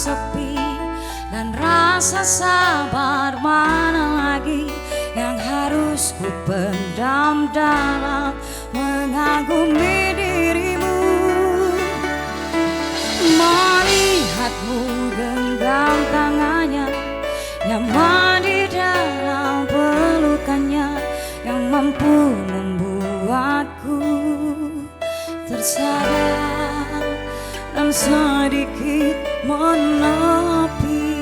sepi dan rasa sabar mana lagi yang harus ku pendam dalam mengagumi dirimu. Melihatmu genggam tangannya, nyaman di dalam pelukannya yang mampu membuatku tersadar dan sedikit menepi.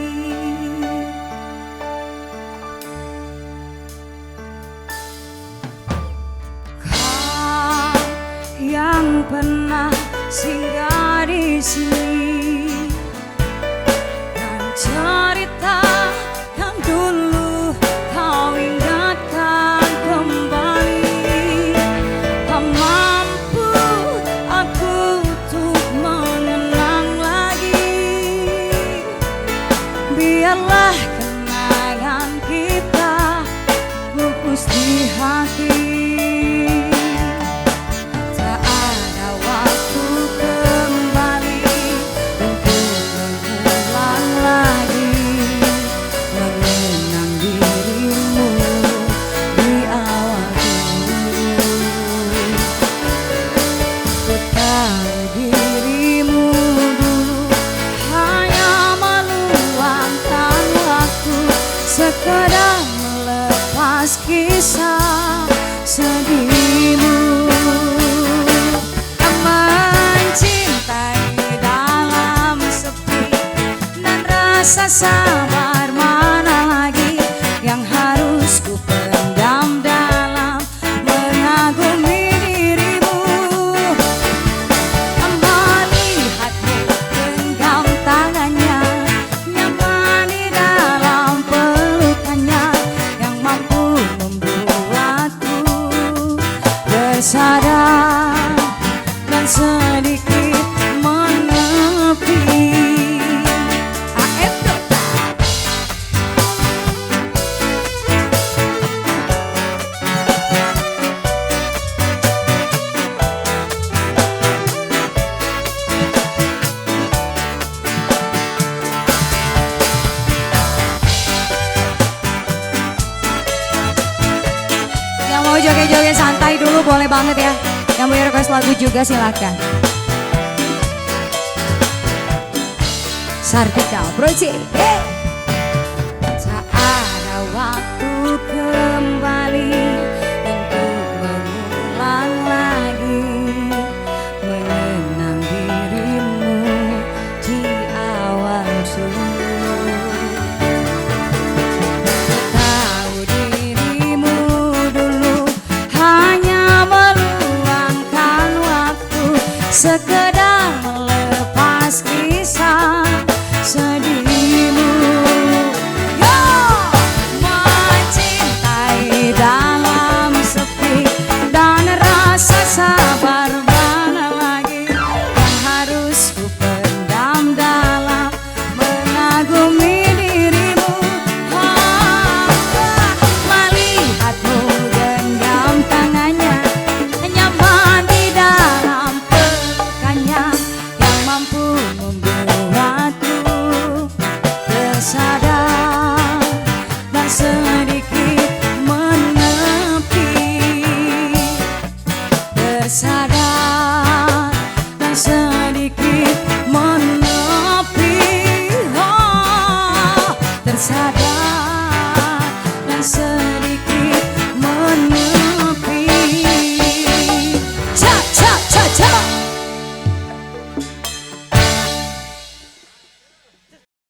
Kau yang pernah singgah di sini dan cerita yang dulu kau ingatkan kembali, tak mampu aku untuk mengenang lagi. Biarlah kenangan kita pupus di hati. Sekedar melepas kisah sedihmu, mencintai dalam sepi dan rasa sabar mana lagi yang harus ku pendam dalam mengagumi dirimu. Melihatmu genggam tangannya, nyaman di dalam pelukannya yang mampu membuatku bersadar dan sedikit menepi. Yang mau joget-joget santai dulu boleh banget ya. Yang mau request lagu juga silakan. Sartika Project. Tak ada waktu kembali untuk mengulang lagi mengenang dirimu di awal dulu. Tahu dirimu dulu hanya meluangkan waktu, sekedar melepas kisah sedihmu. Yo, mencintai dalam sepi dan rasa sabar mana lagi yang harus ku pendam dalam mengagumi dirimu. Melihatmu genggam tangannya, nyaman di dalam pelukannya yang mampu membuatku tersadar dan sedikit menepi. Tersadar